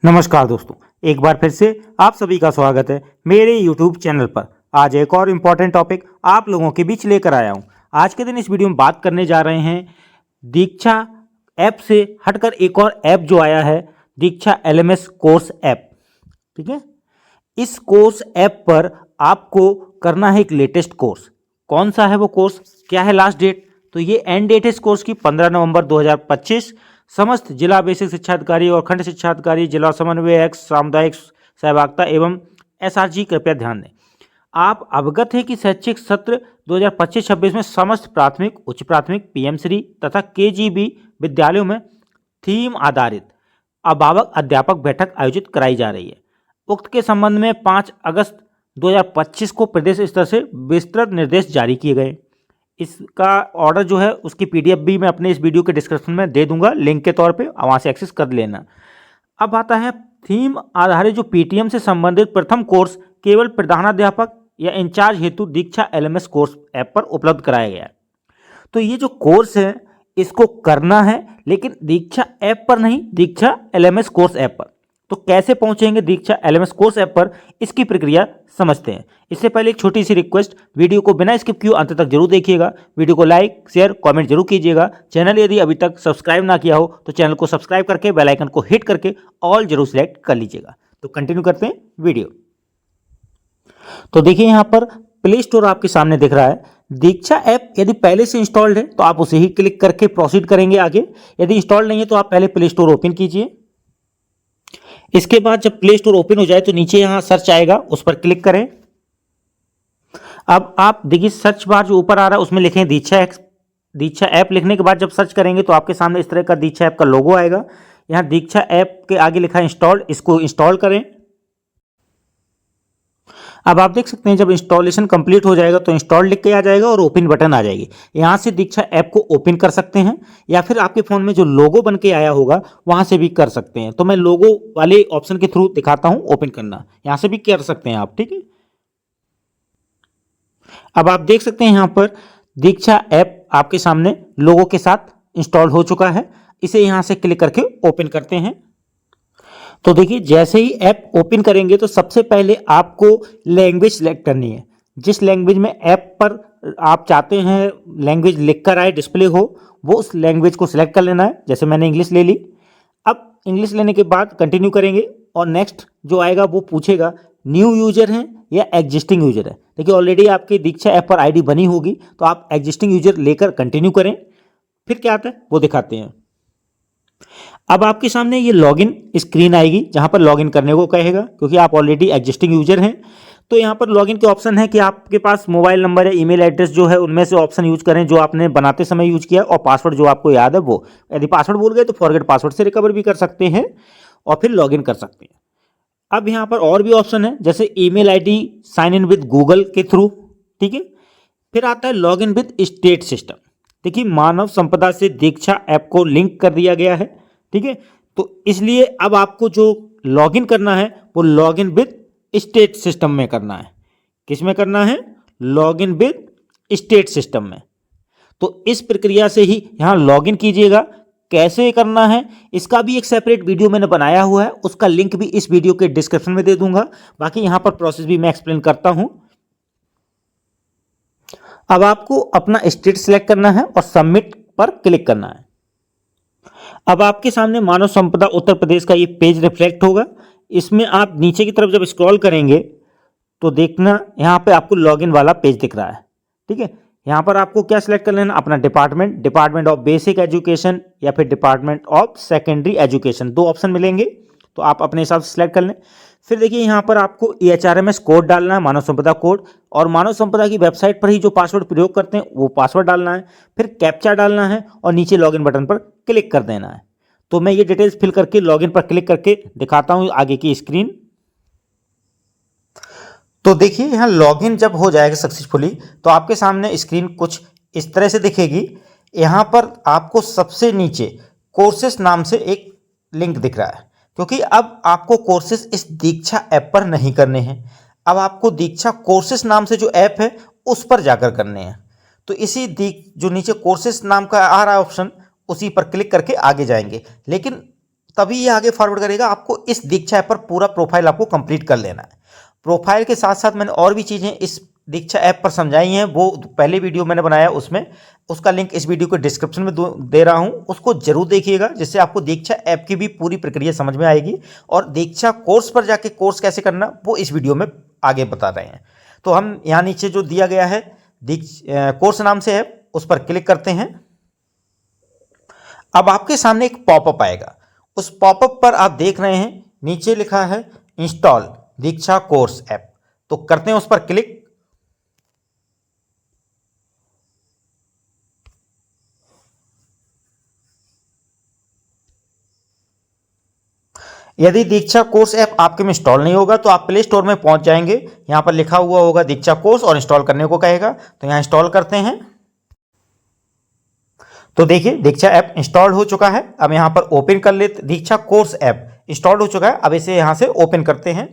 नमस्कार दोस्तों, एक बार फिर से आप सभी का स्वागत है मेरे YouTube चैनल पर। आज एक और इम्पॉर्टेंट टॉपिक आप लोगों के बीच लेकर आया हूं। आज के दिन इस वीडियो में बात करने जा रहे हैं दीक्षा ऐप से हटकर एक और ऐप जो आया है, दीक्षा LMS कोर्स ऐप। ठीक है, इस कोर्स ऐप पर आपको करना है एक लेटेस्ट कोर्स। कौन सा है वो कोर्स, क्या है लास्ट डेट? तो ये एंड डेट है इस कोर्स की 15 नवंबर 2025। समस्त जिला बेसिक शिक्षा अधिकारी और खंड शिक्षा अधिकारी, जिला समन्वय सामुदायिक सहभागिता एवं SRG कृपया ध्यान दें। आप अवगत हैं कि शैक्षिक सत्र 2025-26 में समस्त प्राथमिक, उच्च प्राथमिक, PM श्री तथा KGB विद्यालयों में थीम आधारित अभिभावक अध्यापक बैठक आयोजित कराई जा रही है। उक्त के संबंध में 5 अगस्त 2025 को प्रदेश स्तर से विस्तृत निर्देश जारी किए गए। इसका ऑर्डर जो है उसकी PDF भी मैं अपने इस वीडियो के डिस्क्रिप्शन में दे दूंगा लिंक के तौर पे, वहाँ से एक्सेस कर लेना। अब आता है थीम आधारित जो PTM से संबंधित प्रथम कोर्स केवल प्रधानाध्यापक या इंचार्ज हेतु दीक्षा LMS कोर्स ऐप पर उपलब्ध कराया गया है। तो ये जो कोर्स है इसको करना है, लेकिन दीक्षा ऐप पर नहीं, दीक्षा LMS कोर्स ऐप पर। तो कैसे पहुंचेंगे दीक्षा LMS कोर्स ऐप पर, इसकी प्रक्रिया समझते हैं। इससे पहले एक छोटी सी रिक्वेस्ट, वीडियो को बिना स्किप किए अंत तक जरूर देखिएगा। वीडियो को लाइक, शेयर, कमेंट जरूर कीजिएगा। चैनल यदि अभी तक सब्सक्राइब ना किया हो तो चैनल को सब्सक्राइब करके बेल आइकन को हिट करके ऑल जरूर सिलेक्ट कर लीजिएगा। तो कंटिन्यू करते हैं वीडियो। तो देखिए यहाँ पर प्ले स्टोर आपके सामने दिख रहा है। दीक्षा ऐप यदि पहले से इंस्टॉल्ड है तो आप उसे ही क्लिक करके प्रोसीड करेंगे आगे। यदि इंस्टॉल्ड नहीं है तो आप पहले प्ले स्टोर ओपन कीजिए। इसके बाद जब प्ले स्टोर ओपन हो जाए तो नीचे यहां सर्च आएगा, उस पर क्लिक करें। अब आप देखिए सर्च बार जो ऊपर आ रहा है उसमें लिखें दीक्षा ऐप। लिखने के बाद जब सर्च करेंगे तो आपके सामने इस तरह का दीक्षा ऐप का लोगो आएगा। यहां दीक्षा ऐप के आगे लिखा है इंस्टॉल्ड, इसको इंस्टॉल करें। अब आप देख सकते हैं जब इंस्टॉलेशन कंप्लीट हो जाएगा तो इंस्टॉल लिख के आ जाएगा और ओपन बटन आ जाएगी। यहां से दीक्षा ऐप को ओपन कर सकते हैं या फिर आपके फोन में जो लोगो बन के आया होगा वहां से भी कर सकते हैं। तो मैं लोगो वाले ऑप्शन के थ्रू दिखाता हूं ओपन करना, यहां से भी कर सकते हैं आप। ठीक है, अब आप देख सकते हैं यहां पर दीक्षा ऐप आपके सामने लोगो के साथ इंस्टॉल हो चुका है। इसे यहां से क्लिक करके ओपन करते हैं। तो देखिए जैसे ही ऐप ओपन करेंगे तो सबसे पहले आपको लैंग्वेज सेलेक्ट करनी है। जिस लैंग्वेज में ऐप पर आप चाहते हैं लैंग्वेज लिख कर आए, डिस्प्ले हो, वो उस लैंग्वेज को सिलेक्ट कर लेना है। जैसे मैंने इंग्लिश ले ली। अब इंग्लिश लेने के बाद कंटिन्यू करेंगे और नेक्स्ट जो आएगा वो पूछेगा न्यू यूजर है या एग्जिस्टिंग यूजर है। देखिए ऑलरेडी आपकी दीक्षा ऐप पर ID बनी होगी तो आप एग्जिस्टिंग यूजर लेकर कंटिन्यू करें। फिर क्या आता है वो दिखाते हैं। अब आपके सामने ये लॉगिन स्क्रीन आएगी जहां पर लॉगिन करने को कहेगा, क्योंकि आप ऑलरेडी एग्जिस्टिंग यूजर हैं। तो यहाँ पर लॉगिन के ऑप्शन है कि आपके पास मोबाइल नंबर या ईमेल एड्रेस जो है उनमें से ऑप्शन यूज करें जो आपने बनाते समय यूज किया, और पासवर्ड जो आपको याद है वो। यदि पासवर्ड भूल गए तो फॉरगेट पासवर्ड से रिकवर भी कर सकते हैं और फिर लॉगिन कर सकते हैं। अब यहाँ पर और भी ऑप्शन है, जैसे email ID sign in with Google के थ्रू। ठीक है, फिर आता है लॉगिन विद स्टेट सिस्टम। देखिए मानव संपदा से दीक्षा ऐप को लिंक कर दिया गया है। ठीक है, तो इसलिए अब आपको जो लॉगिन करना है वो लॉगिन विद स्टेट सिस्टम में करना है। किस में करना है? लॉगिन विद स्टेट सिस्टम में। तो इस प्रक्रिया से ही यहां लॉगिन कीजिएगा। कैसे करना है इसका भी एक सेपरेट वीडियो मैंने बनाया हुआ है, उसका लिंक भी इस वीडियो के डिस्क्रिप्शन में दे दूंगा। बाकी यहां पर प्रोसेस भी मैं एक्सप्लेन करता हूं। अब आपको अपना स्टेट सिलेक्ट करना है और सबमिट पर क्लिक करना है। अब आपके सामने मानव संपदा उत्तर प्रदेश का ये पेज रिफ्लेक्ट होगा। इसमें आप नीचे की तरफ जब स्क्रॉल करेंगे तो देखना यहाँ पे आपको लॉगिन वाला पेज दिख रहा है। ठीक है, यहाँ पर आपको क्या सिलेक्ट कर लेना, अपना डिपार्टमेंट ऑफ बेसिक एजुकेशन या फिर डिपार्टमेंट ऑफ सेकेंडरी एजुकेशन, दो ऑप्शन मिलेंगे। तो आप अपने हिसाब से सिलेक्ट कर लें। फिर देखिए यहाँ पर आपको HRMS कोड डालना है, मानव संपदा कोड, और मानव संपदा की वेबसाइट पर ही जो पासवर्ड प्रयोग करते हैं वो पासवर्ड डालना है। फिर कैप्चा डालना है और नीचे लॉगिन बटन पर क्लिक कर देना है। तो मैं ये डिटेल्स फिल करके लॉगिन पर क्लिक करके दिखाता हूँ आगे की स्क्रीन। तो देखिए यहाँ लॉगिन जब हो जाएगा सक्सेसफुली तो आपके सामने स्क्रीन कुछ इस तरह से दिखेगी। यहाँ पर आपको सबसे नीचे कोर्सेस नाम से एक लिंक दिख रहा है, क्योंकि अब आपको कोर्सेस इस दीक्षा ऐप पर नहीं करने हैं। अब आपको दीक्षा कोर्सेस नाम से जो ऐप है उस पर जाकर करने हैं। तो इसी जो नीचे कोर्सेस नाम का आ रहा है ऑप्शन, उसी पर क्लिक करके आगे जाएंगे। लेकिन तभी ये आगे फॉरवर्ड करेगा। आपको इस दीक्षा ऐप पर पूरा प्रोफाइल आपको कंप्लीट कर लेना है। प्रोफाइल के साथ साथ मैंने और भी चीज़ें इस दीक्षा ऐप पर समझाई हैं, वो पहले वीडियो मैंने बनाया उसमें, उसका लिंक इस वीडियो के डिस्क्रिप्शन में दे रहा हूं, उसको जरूर देखिएगा, जिससे आपको दीक्षा ऐप की भी पूरी प्रक्रिया समझ में आएगी। और दीक्षा कोर्स पर जाके कोर्स कैसे करना वो इस वीडियो में आगे बता रहे हैं। तो हम यहाँ नीचे जो दिया गया है कोर्स नाम से ऐप, उस पर क्लिक करते हैं। अब आपके सामने एक पॉपअप आएगा। उस पॉपअप पर आप देख रहे हैं नीचे लिखा है इंस्टॉल दीक्षा कोर्स ऐप, तो करते हैं उस पर क्लिक। यदि दीक्षा कोर्स ऐप आपके में इंस्टॉल नहीं होगा तो आप प्ले स्टोर में पहुंच जाएंगे, यहां पर लिखा हुआ होगा दीक्षा कोर्स और इंस्टॉल करने को कहेगा, तो यहां इंस्टॉल करते हैं। तो देखिए दीक्षा ऐप इंस्टॉल हो चुका है। अब यहां पर ओपन कर लेते, दीक्षा कोर्स ऐप इंस्टॉल हो चुका है। अब इसे यहां से ओपन करते हैं।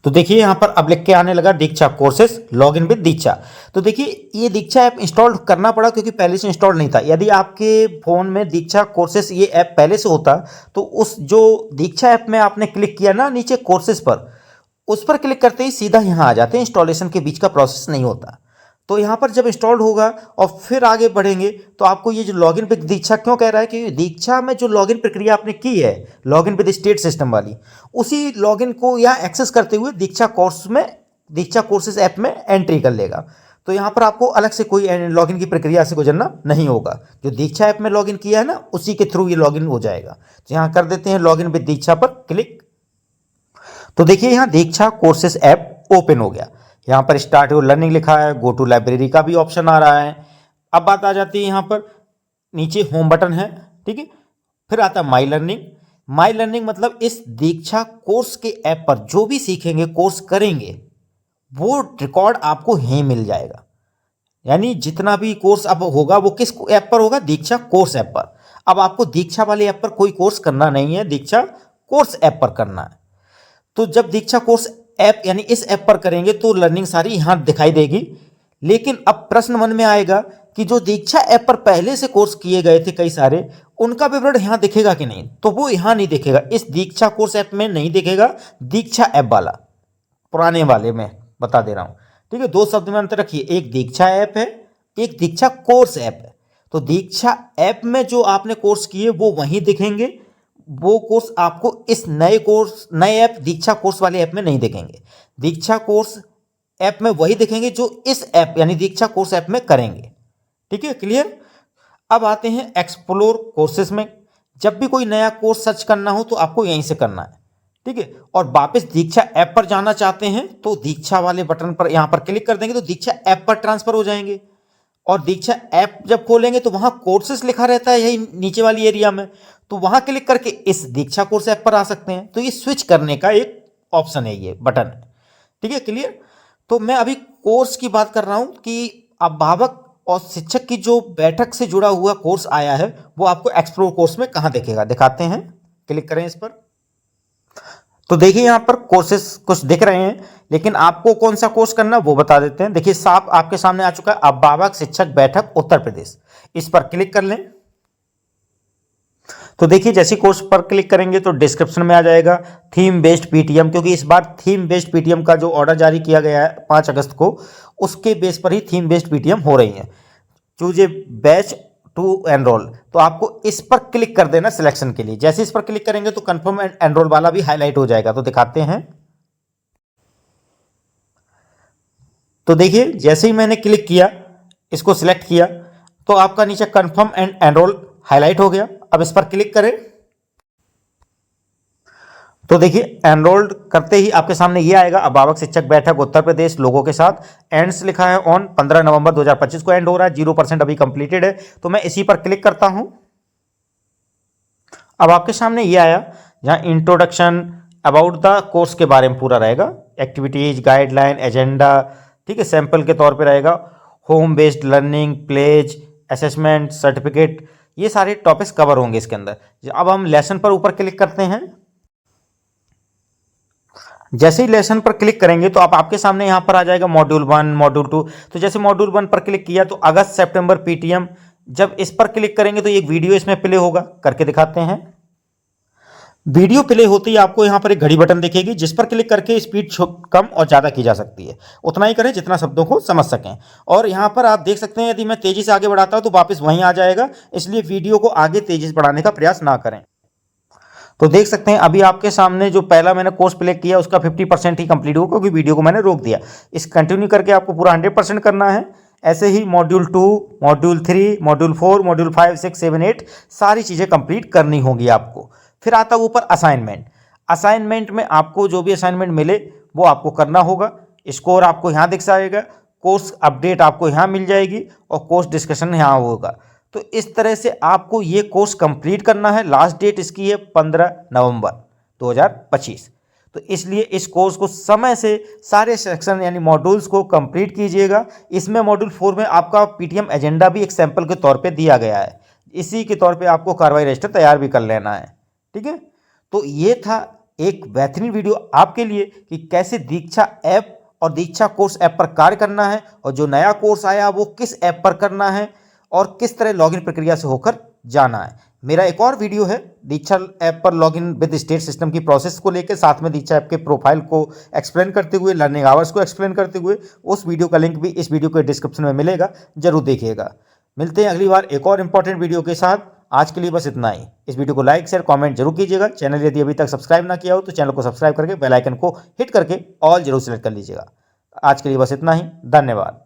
तो देखिए यहां पर अब लिख के आने लगा दीक्षा कोर्सेस लॉग इन विद दीक्षा। तो देखिए ये दीक्षा ऐप इंस्टॉल करना पड़ा क्योंकि पहले से इंस्टॉल नहीं था। यदि आपके फोन में दीक्षा कोर्सेस ये ऐप पहले से होता तो उस जो दीक्षा ऐप में आपने क्लिक किया ना नीचे कोर्सेस पर, उस पर क्लिक करते ही सीधा यहाँ आ जाते हैं, इंस्टॉलेशन के बीच का प्रोसेस नहीं होता। तो यहाँ पर जब इंस्टॉल होगा और फिर आगे बढ़ेंगे तो आपको ये जो लॉगिन विद दीक्षा क्यों कह रहा है कि दीक्षा में जो लॉगिन प्रक्रिया आपने की है लॉगिन विद स्टेट सिस्टम वाली, उसी लॉगिन को यहाँ एक्सेस करते हुए दीक्षा कोर्स में, दीक्षा कोर्सेज ऐप में एंट्री कर लेगा। तो यहाँ पर आपको अलग से कोई लॉगिन की प्रक्रिया से गुजरना नहीं होगा। जो दीक्षा ऐप में लॉगिन किया है ना उसी के थ्रू ये लॉगिन हो जाएगा। तो यहाँ कर देते हैं लॉगिन विद दीक्षा पर क्लिक। तो देखिए यहाँ दीक्षा कोर्सेज ऐप ओपन हो गया। यहाँ पर स्टार्ट योर लर्निंग लिखा है, गो टू लाइब्रेरी का भी ऑप्शन आ रहा है। अब बात आ जाती है यहाँ पर नीचे होम बटन है, ठीक है, फिर आता है माई लर्निंग। माई लर्निंग मतलब इस दीक्षा कोर्स के ऐप पर जो भी सीखेंगे कोर्स करेंगे वो रिकॉर्ड आपको यहीं मिल जाएगा। यानी जितना भी कोर्स अब होगा वो किस ऐप पर होगा, दीक्षा कोर्स ऐप पर। अब आपको दीक्षा वाले ऐप पर कोई कोर्स करना नहीं है, दीक्षा कोर्स ऐप पर करना है। तो जब दीक्षा कोर्स ऐप यानी इस ऐप पर करेंगे तो लर्निंग सारी यहाँ दिखाई देगी। लेकिन अब प्रश्न मन में आएगा कि जो दीक्षा ऐप पर पहले से कोर्स किए गए थे कई सारे, उनका विवरण यहाँ दिखेगा कि नहीं, तो वो यहाँ नहीं दिखेगा, इस दीक्षा कोर्स ऐप में नहीं दिखेगा। दीक्षा ऐप वाला पुराने वाले में बता दे रहा हूँ, ठीक है। दो शब्द में अंतर रखिए, एक दीक्षा ऐप है, एक दीक्षा कोर्स ऐप है। तो दीक्षा ऐप में जो आपने कोर्स किए वो वहीं दिखेंगे, वो कोर्स आपको इस नए ऐप दीक्षा कोर्स वाले ऐप में नहीं दिखेंगे। दीक्षा कोर्स ऐप में वही दिखेंगे जो इस ऐप यानी दीक्षा कोर्स ऐप में करेंगे, ठीक है, क्लियर। अब आते हैं एक्सप्लोर कोर्सेज में। जब भी कोई नया कोर्स सर्च करना हो तो आपको यहीं से करना है, ठीक है। और वापस दीक्षा ऐप पर जाना चाहते हैं तो दीक्षा वाले बटन पर यहां पर क्लिक कर देंगे तो दीक्षा ऐप पर ट्रांसफर हो जाएंगे। और दीक्षा ऐप जब खोलेंगे तो वहां कोर्सेस लिखा रहता है यही नीचे वाली एरिया में, तो वहां क्लिक करके इस दीक्षा कोर्स ऐप पर आ सकते हैं। तो ये स्विच करने का एक ऑप्शन है, ये बटन, ठीक है, क्लियर। तो मैं अभी कोर्स की बात कर रहा हूं कि अभिभावक और शिक्षक की जो बैठक से जुड़ा हुआ कोर्स आया है वो आपको एक्सप्लोर कोर्स में कहां दिखेगा, दिखाते हैं। क्लिक करें इस पर। तो देखिए यहाँ पर कोर्सेस कुछ दिख रहे हैं, लेकिन आपको कौन सा कोर्स करना वो बता देते हैं। देखिए साफ आपके सामने आ चुका है, अभिभावक शिक्षक बैठक उत्तर प्रदेश, इस पर क्लिक कर लें। तो देखिए जैसे कोर्स पर क्लिक करेंगे तो डिस्क्रिप्शन में आ जाएगा थीम बेस्ड पीटीएम, क्योंकि इस बार थीम बेस्ड पीटीएम का जो ऑर्डर जारी किया गया है 5 अगस्त को, उसके बेस पर ही थीम बेस्ड पीटीएम हो रही है। Choose a batch to enroll, तो आपको इस पर क्लिक कर देना सिलेक्शन के लिए। जैसे इस पर क्लिक करेंगे तो कंफर्म एनरोल वाला भी हाईलाइट हो जाएगा, तो दिखाते हैं। तो देखिए जैसे ही मैंने क्लिक किया, इसको सिलेक्ट किया, तो आपका नीचे कंफर्म एंड एनरोल हाईलाइट हो गया। अब इस पर क्लिक करें तो देखिए एनरोल्ड करते ही आपके सामने ये आएगा, अभिभावक शिक्षक बैठक उत्तर प्रदेश लोगों के साथ, एंड्स लिखा है ऑन 15 नवंबर 2025 को एंड हो रहा है, 0% अभी कंप्लीटेड है। तो मैं इसी पर क्लिक करता हूं। अब आपके सामने ये आया जहां इंट्रोडक्शन अबाउट द कोर्स के बारे में पूरा रहेगा, एक्टिविटीज, गाइडलाइन, एजेंडा, ठीक है, सैंपल के तौर पे रहेगा, home based learning, pledge, assessment, certificate, ये सारे टॉपिक्स कवर होंगे इसके अंदर। अब हम लेसन पर ऊपर क्लिक करते हैं। जैसे ही लेसन पर क्लिक करेंगे तो आपके सामने यहां पर आ जाएगा मॉड्यूल 1, मॉड्यूल 2। तो जैसे मॉड्यूल 1 पर क्लिक किया तो अगस्त सितंबर पीटीएम, जब इस पर क्लिक करेंगे तो एक वीडियो इसमें प्ले होगा, करके दिखाते हैं। वीडियो प्ले होते ही आपको यहाँ पर एक घड़ी बटन दिखेगी जिस पर क्लिक करके स्पीड कम और ज़्यादा की जा सकती है। उतना ही करें जितना शब्दों को समझ सकें। और यहाँ पर आप देख सकते हैं यदि मैं तेज़ी से आगे बढ़ाता हूँ तो वापस वहीं आ जाएगा, इसलिए वीडियो को आगे तेज़ी से बढ़ाने का प्रयास ना करें। तो देख सकते हैं अभी आपके सामने जो पहला मैंने कोर्स प्ले किया उसका 50% ही कंप्लीट हुआ क्योंकि वीडियो को मैंने रोक दिया। इस कंटिन्यू करके आपको पूरा 100% करना है। ऐसे ही मॉड्यूल 2, मॉड्यूल 3, मॉड्यूल 4, मॉड्यूल 5, 6, 7, 8 सारी चीज़ें कंप्लीट करनी होगी आपको। फिर आता है ऊपर असाइनमेंट। असाइनमेंट में आपको जो भी असाइनमेंट मिले वो आपको करना होगा। स्कोर आपको यहाँ दिख जाएगा, कोर्स अपडेट आपको यहाँ मिल जाएगी और कोर्स डिस्कशन यहाँ होगा। तो इस तरह से आपको ये कोर्स कंप्लीट करना है। लास्ट डेट इसकी है 15 नवंबर 2025। तो इसलिए इस कोर्स को समय से सारे सेक्शन यानी मॉड्यूल्स को कंप्लीट कीजिएगा। इसमें मॉड्यूल 4 में आपका पीटीएम एजेंडा भी एक सैंपल के तौर पे दिया गया है। इसी के तौर पे आपको कार्रवाई रजिस्टर तैयार भी कर लेना है। ठीक है, तो ये था एक बेहतरीन वीडियो आपके लिए कि कैसे दीक्षा ऐप और दीक्षा कोर्स ऐप पर कार्य करना है और जो नया कोर्स आया वो किस ऐप पर करना है और किस तरह लॉगिन प्रक्रिया से होकर जाना है। मेरा एक और वीडियो है दीक्षा ऐप पर लॉगिन विद स्टेट सिस्टम की प्रोसेस को लेकर, साथ में दीक्षा ऐप के प्रोफाइल को एक्सप्लेन करते हुए, लर्निंग आवर्स को एक्सप्लेन करते हुए। उस वीडियो का लिंक भी इस वीडियो के डिस्क्रिप्शन में मिलेगा, जरूर देखिएगा। मिलते हैं अगली बार एक और इंपॉर्टेंट वीडियो के साथ। आज के लिए बस इतना ही। इस वीडियो को लाइक शेयर कमेंट जरूर कीजिएगा। चैनल यदि अभी तक सब्सक्राइब ना किया हो तो चैनल को सब्सक्राइब करके बेल आइकन को हिट करके ऑल जरूर सेलेक्ट कर लीजिएगा। आज के लिए बस इतना ही। धन्यवाद।